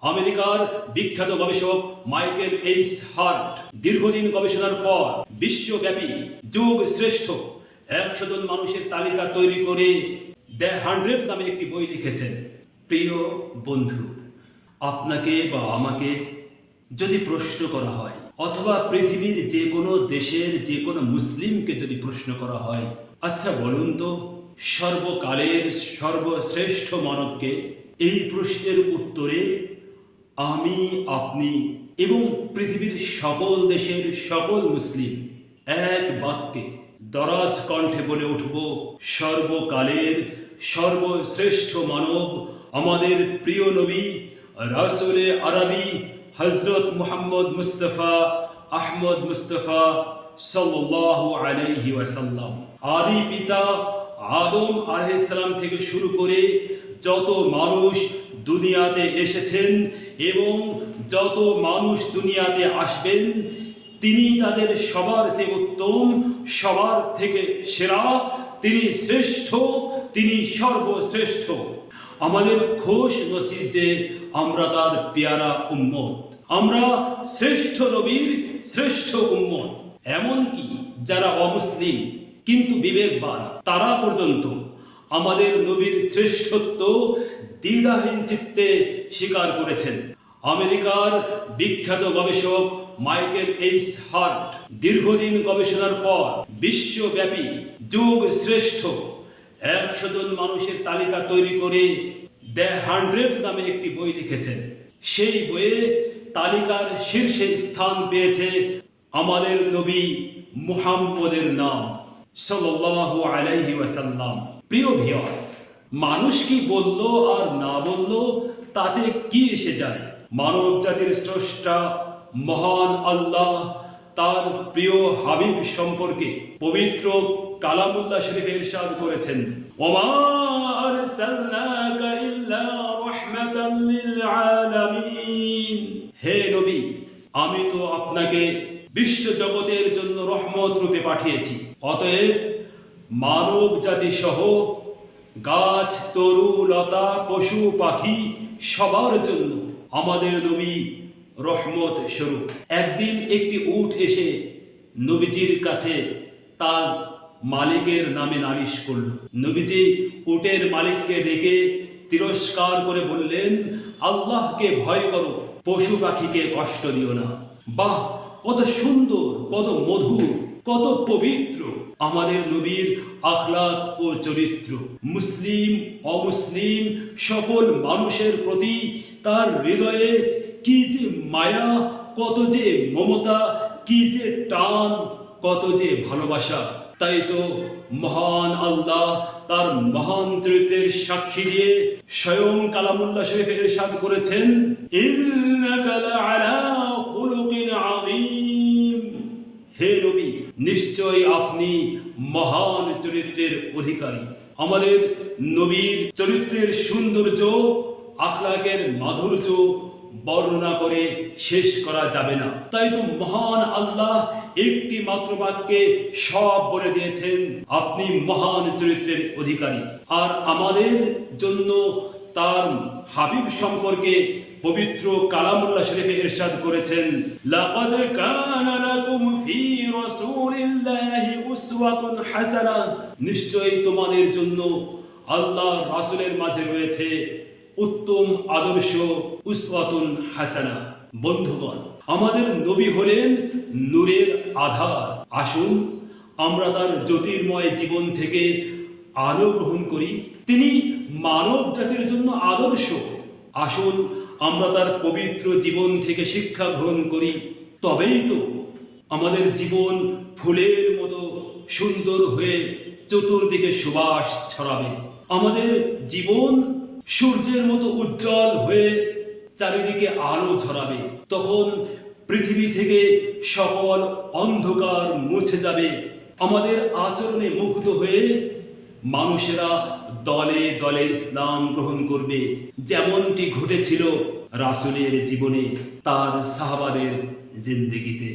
আমেরিকার বিখ্যাত গবেষক মাইকেল এইচ হার্ট দীর্ঘদিন গবেষণার পর বিশ্বব্যাপী যুগ শ্রেষ্ঠ 100 জন মানুষের তালিকা তৈরি করে দ্য 100 নামে একটি বই লিখেছেন। প্রিয় বন্ধু, আপনাকে বা আমাকে যদি প্রশ্ন করা হয়, অথবা পৃথিবীর যে কোনো দেশের যে কোনো মুসলিমকে যদি প্রশ্ন করা হয়, আচ্ছা বলুন তো সর্বকালের সর্বশ্রেষ্ঠ মানবকে, এই প্রশ্নের উত্তরে আমি, আপনি এবং পৃথিবীর সকল দেশের সকল মুসলিম এক বাক্যে দরাজ কণ্ঠে বলে উঠব, সর্বকালের সর্বশ্রেষ্ঠ মানব আমাদের প্রিয় নবী রাসূলে আরবি হযরত মুহাম্মদ মুস্তাফা আহমদ মুস্তাফা সাল্লাল্লাহু আলাইহি ওয়াসাল্লাম। আদি পিতা আদম আলাইহিস সালাম থেকে শুরু করে যত মানুষ দুনিয়াতে এসেছেন এবং যত মানুষ দুনিয়াতে আসবেন, তিনি তাদের সবার চেয়ে উত্তম, সবার থেকে সেরা, তিনি শ্রেষ্ঠ, তিনি সর্বশ্রেষ্ঠ। আমাদের খুশ নসিব যে আমরা তার পেয়ারা উম্মত, আমরা শ্রেষ্ঠ নবীর শ্রেষ্ঠ উম্মত। এমনকি যারা অমুসলিম কিন্তু বিবেকবান, তারা পর্যন্ত আমাদের নবীর শ্রেষ্ঠত্ব দ্বিধাহীন চিত্তে স্বীকার করেছেন। আমেরিকার বিখ্যাত গবেষক মাইকেল এইচ হার্ট দীর্ঘদিন গবেষণার পর বিশ্বব্যাপী যুগ শ্রেষ্ঠ 100 জন মানুষের তালিকা তৈরি করে দ্য 100 নামে একটি বই লিখেছেন। সেই বইয়ে তালিকার শীর্ষে স্থান পেয়েছে আমাদের নবী মুহাম্মদের নাম সাল্লাল্লাহু আলাইহি ওয়াসাল্লাম। প্রিয় ভিউয়ার্স, মানুষ কি বলল আর না বলল তাতে কি এসে যায়? মানব জাতির স্রষ্টা মহান আল্লাহ তার প্রিয় হাবিব সম্পর্কে পবিত্র কালামুল্লাহ শরীফে ইরশাদ করেছেন, ওমা আরসালনাকা ইল্লা রাহমাতাল লিল আলামিন। হে নবী, আমি তো আপনাকে বিশ্ব জগতের জন্য রহমত রূপে পাঠিয়েছি। অতএব মানব জাতি সহ গাছ, তরু, লতা, পশু, পাখি সবার জন্য আমাদের নবী রহমত স্বরূপ। একদিন একটি উট এসে নবীজির কাছে তার মালিকের নামে নালিশ করল। নবীজি উটের মালিককে ডেকে তিরস্কার করে বললেন, আল্লাহকে ভয় করো, পশু পাখিকে কষ্ট দিও না। বাহ, কত সুন্দর, কত মধুর, কত পবিত্র আমাদের নবীর আখলাক ও চরিত্র। মুসলিম অমুসলিম সকল মানুষের প্রতি তার হৃদয়ে কি যে মায়া, কত যে মমতা, কি যে টান, কত যে ভালোবাসা। তাই তো মহান আল্লাহ তার মহান চরিত্রের সাক্ষী দিয়ে স্বয়ং কালামুল্লাহ শরীফে ইরশাদ করেছেন, ইন্নাকা লাআলা খুলুকিন আযীম। হে নবী, নিশ্চয় আপনি মহান চরিত্রের অধিকারী। আমাদের নবীর চরিত্রের সৌন্দর্য, আখলাকের মাধুর্য বর্ণনা করে শেষ করা যাবে না। তাই তো মহান আল্লাহ একটি মাত্র বাক্যে সব বলে দিয়েছেন, আপনি মহান চরিত্রের অধিকারী। আর আমাদের জন্য তার হাবিব সম্পর্কে পবিত্র কালামুল্লাহ শরীফে ইরশাদ করেছেন, লাকাদ কানা লাকুম ফি রাসূলিল্লাহি উসওয়াতুন হাসানাহ। নিশ্চয়ই তোমাদের জন্য আল্লাহ রাসূলের মাঝে রয়েছে উত্তম আদর্শ, উসওয়াতুন হাসানা। বন্ধুগণ, আমাদের নবী হলেন নূরের আধার। আসুন আমরা তার জ্যোতির্ময় জীবন থেকে আলো গ্রহণ করি। তিনি মানব জাতির জন্য আদর্শ। আসুন আমরা তার পবিত্র জীবন থেকে শিক্ষা গ্রহণ করি। তবেই তো আমাদের জীবন ফুলের মতো সুন্দর হয়ে চতুর্দিকে সুবাস ছড়াবে। আমাদের জীবন সূর্যের মতো উজ্জ্বল হয়ে চারিদিকে আলো ছড়াবে। তখন পৃথিবী থেকে সকল অন্ধকার মুছে যাবে। আমাদের আচরণে মুগ্ধ হয়ে মানুষেরা দলে দলে ইসলাম গ্রহণ করবে, যেমনটি ঘটেছিল রাসূলের জীবনে, তার সাহাবাদের জিন্দেগিতে।